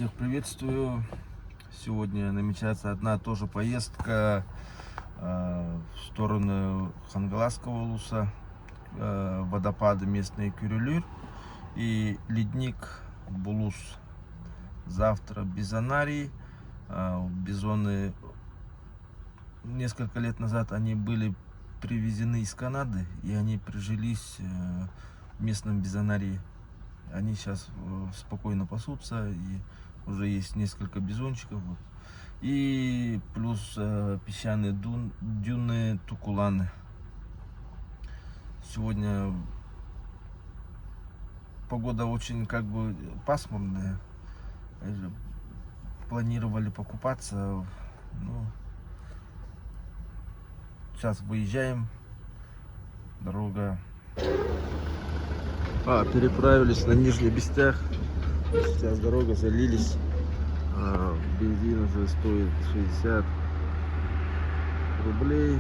Всех приветствую. Сегодня намечается одна тоже поездка в сторону Хангаласского улуса, водопады местные Кюрюлюр и ледник Булус. Завтра бизонарий. Бизоны несколько лет назад они были привезены из Канады, и они прижились в местном бизонарии. Они сейчас спокойно пасутся, и уже есть несколько бизончиков. И плюс песчаные дюны Тукуланы. Сегодня погода очень пасмурная. Планировали покупаться, но сейчас выезжаем. Дорога. Переправились на Нижний Бестях. Сейчас дорога, залились. Бензин уже стоит 60 рублей.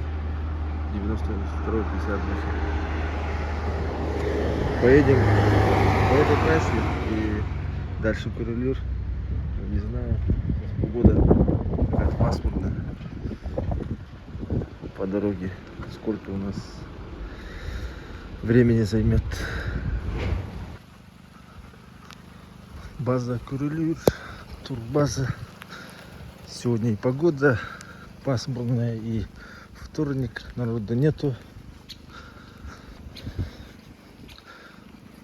92-58. Поедем по этой трассе и дальше Кюрюлюр. Не знаю, погода какая-то пасмурная по дороге. Сколько у нас времени займет. База Кюрюлюр, турбаза. Сегодня и погода пасмурная, и вторник, народа нету.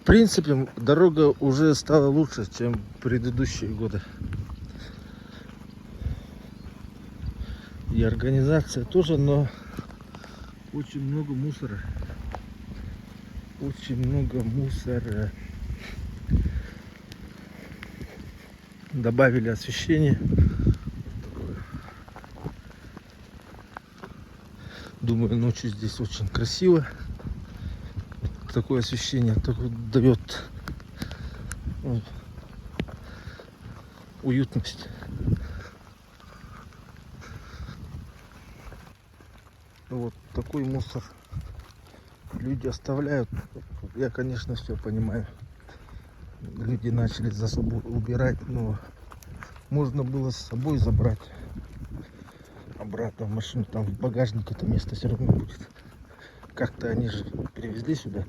В принципе, дорога уже стала лучше, чем предыдущие годы. И организация тоже, но очень много мусора. Очень много мусора. Добавили освещение. Думаю, ночью здесь очень красиво. Такое освещение дает уютность. Вот такой мусор люди оставляют. Я, конечно, все понимаю. Люди начали за собой убирать, но можно было с собой забрать обратно в машину. Там в багажнике это место все равно будет. Как-то они же привезли сюда.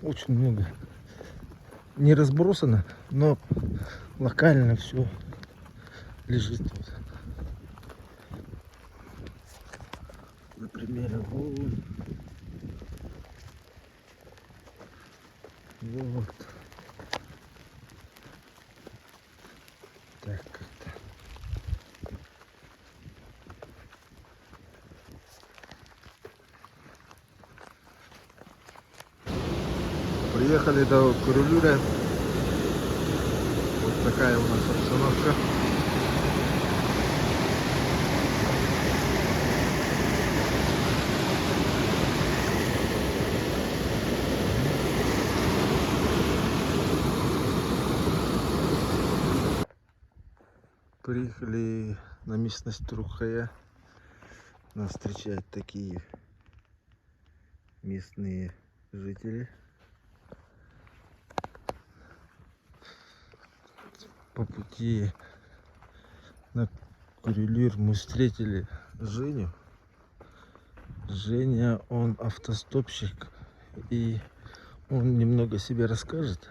Очень много. Не разбросано, но локально все лежит. Например, вот. Так как-то. Приехали до Кюрюлюра. Вот такая у нас обстановка. Приехали на местность Турухая. Нас встречают такие местные жители. По пути на Кюрюлюр мы встретили Женю. Женя, он автостопщик, и он немного себе расскажет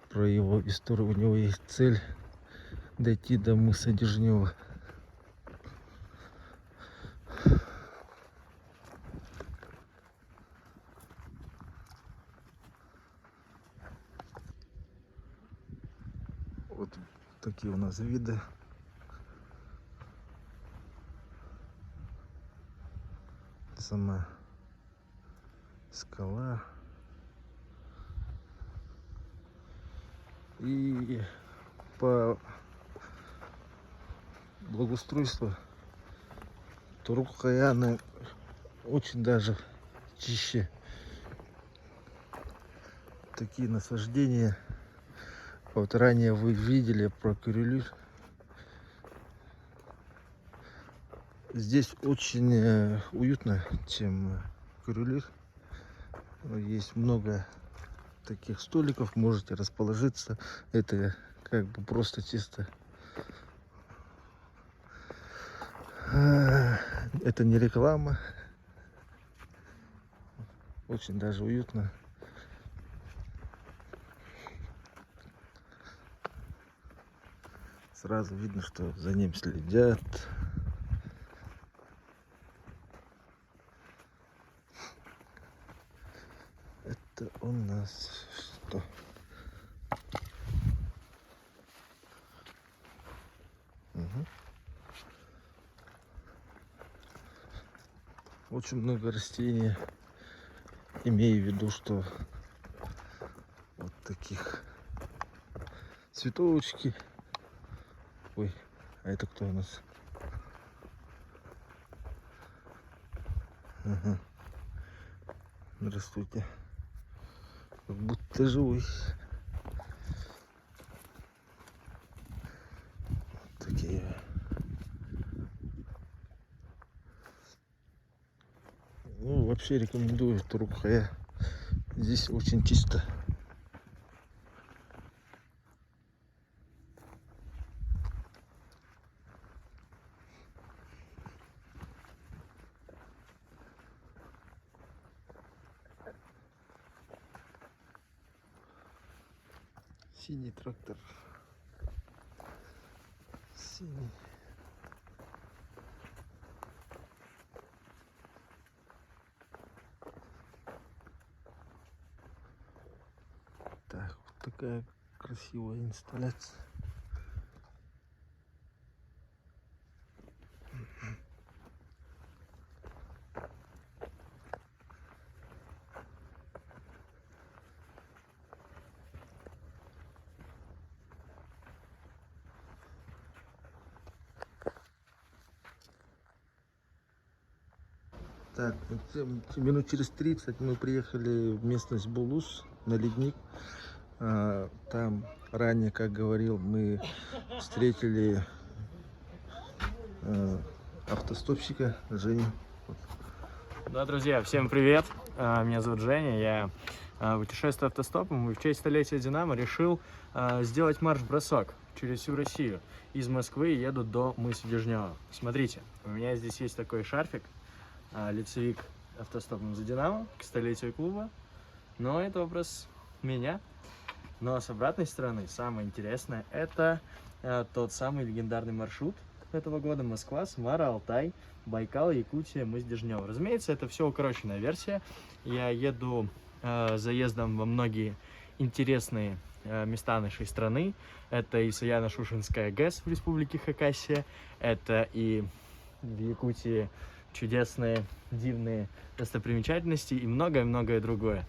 про его историю. У него есть цель дойти до мыса Дежнева. Вот такие у нас виды. Сама скала. И по благоустройству Турухая очень даже чище. Такие насаждения. Вот ранее вы видели про Кюрюлюр. Здесь очень уютно, чем Кюрюлюр. Есть много таких столиков, можете расположиться. Это как бы просто чисто. Это не реклама. Очень даже уютно. Сразу видно, что за ним следят. Это у нас что? Угу. Очень много растений. Имею в виду, что вот таких цветочки. Ой, а это кто у нас? Ага. Здравствуйте. Как будто живой. Такие. Ну, вообще рекомендую Турукхая. Здесь очень чисто. Синий трактор. Синий. Так, вот такая красивая инсталляция. Так, минут через 30 мы приехали в местность Булус на ледник. Там ранее, как говорил, мы встретили автостопщика Женю. Да, друзья, всем привет! Меня зовут Женя, я путешествую автостопом и в честь столетия Динамо решил сделать марш-бросок через всю Россию. Из Москвы еду до мыса Вижнева. Смотрите, у меня здесь есть такой шарфик, лицевик автостопом за Динамо к столетию клуба. Но это образ меня. Но с обратной стороны, самое интересное, это тот самый легендарный маршрут этого года: Москва, Самара, Алтай, Байкал, Якутия, мыс Дежнева. Разумеется, это все укороченная версия. Я еду заездом во многие интересные места нашей страны. Это и Саяно-Шушенская ГЭС в республике Хакасия, это и в Якутии чудесные, дивные достопримечательности и многое-многое другое.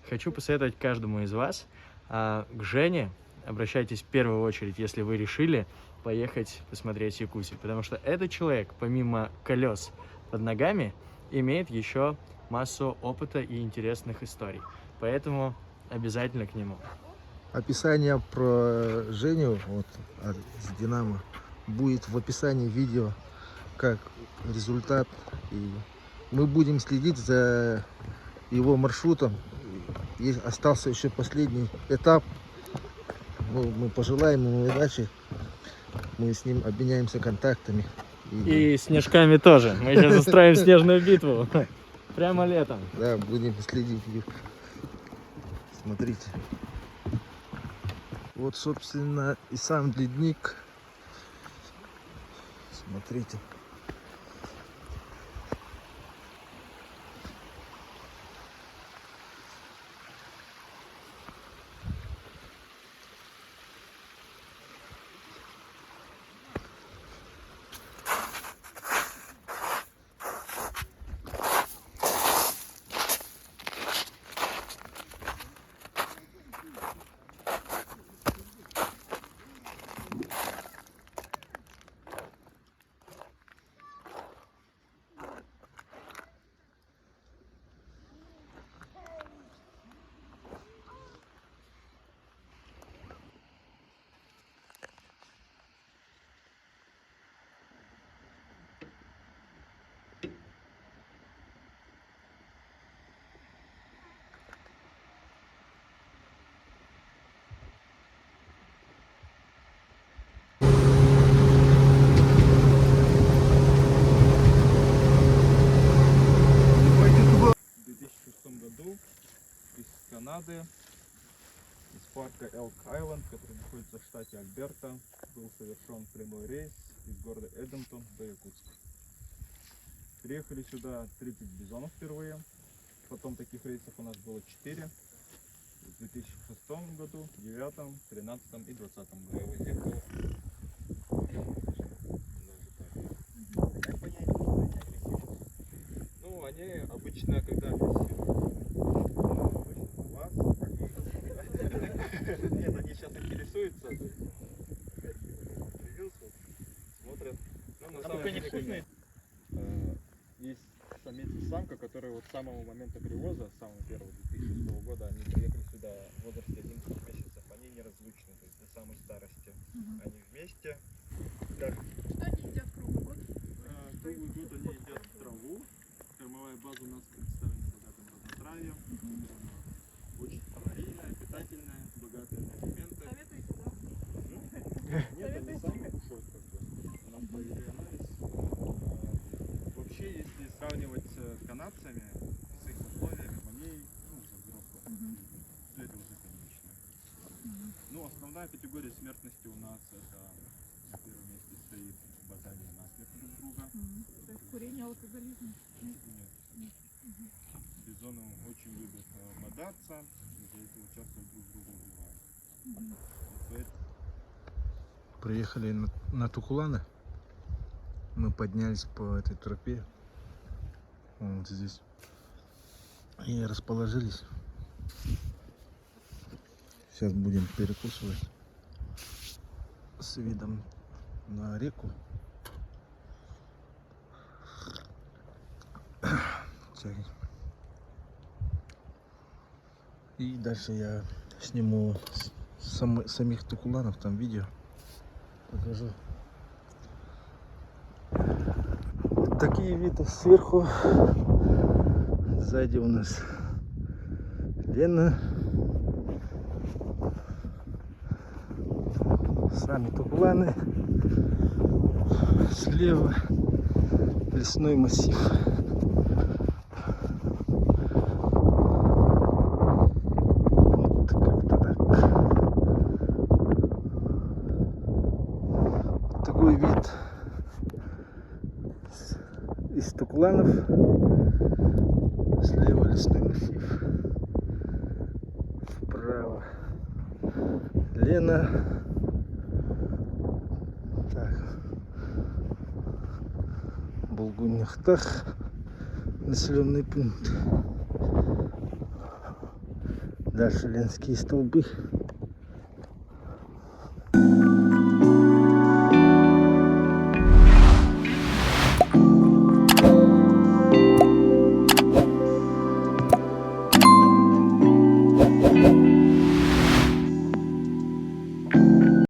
Хочу посоветовать каждому из вас к Жене. Обращайтесь в первую очередь, если вы решили поехать посмотреть Якутию, потому что этот человек, помимо колес под ногами, имеет еще массу опыта и интересных историй. Поэтому обязательно к нему. Описание про Женю вот, с Динамо будет в описании видео как результат. И мы будем следить за его маршрутом. И остался еще последний этап. Мы пожелаем ему удачи. Мы с ним обменяемся контактами. И снежками тоже. Мы сейчас устроим снежную битву. Прямо летом. Да, будем следить. Смотрите. Вот, собственно, и сам ледник. Смотрите. Канады, из парка Элк-Айленд, который находится в штате Альберта, был совершен прямой рейс из города Эдмонтон до Якутска. Приехали сюда 30 бизонов впервые, потом таких рейсов у нас было 4. В 2006 году, 2009, 2013 и 2020 году. Как понять, что они агрессивны? Ну, они обычно, когда агрессивны, обычно у вас, нет, они сейчас интересуются, смотрят. Ну, на самом деле, конечно, есть самец и самка, которые вот с самого момента привоза, с самого первого 2006 года, они приехали сюда в возрасте 11 месяцев, они неразлучны, то есть до самой старости. Они вместе. Да. Что они едят круглый год? Круглый год они едят траву. Кормовая база у нас представлена богатым разнотравьем. Очень калорийная, питательная, богатая на элементы. Советуете, да? Нет, они сами кушают как бы. У нас провели анализ. Вообще, если сравнивать с канадцами, с их условиями, они, за взрослых, это уже конечно. Ну, основная категория смертности у нас это на первом месте стоит бодание насмерть друг друга. То есть курение, алкоголизм? Нет. Бизоны очень любят бодаться, из-за этого часто друг друга убивают. Вот поэтому Приехали на Тукуланы. Мы поднялись по этой тропе. Вот здесь. И расположились. Сейчас будем перекусывать с видом на реку. Чай. И дальше я сниму самих Тукуланов, там видео покажу. Вот такие виды сверху. Сзади у нас Лена. Сами Тукуланы. Слева лесной массив. Вот как-то так. Вот такой вид из Тукуланов. Слева лесной массив. Вправо Лена. Так. Булгуньяхтах. Населенный пункт. Дальше Ленские столбы.